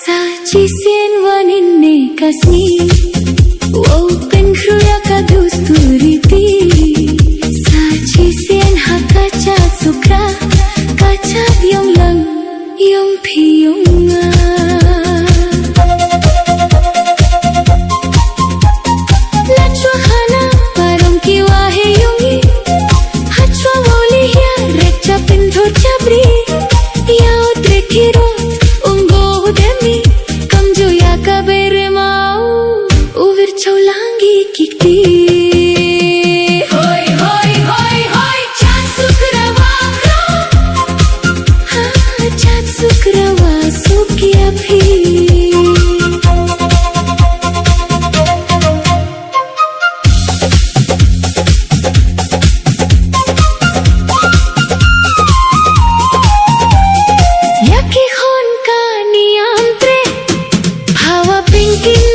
Sajian waninne kasni, wow penkhruya kadusturiti. Sajian hakaca sukra, kaca yong lang, yong piyonga. Lachwa hana parong kiwahe yongi, hachwa woliya recha pinthor chabri, yao trekiro. Chaulangi kikti hoi hoi hoi hoi chat sukrawa ha chat sukrawa sukya bhi yaki khon ka niyantre bhawa pinkin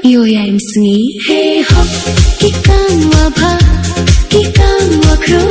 Yoyam sngi hey hop kikam wabha kikam wakro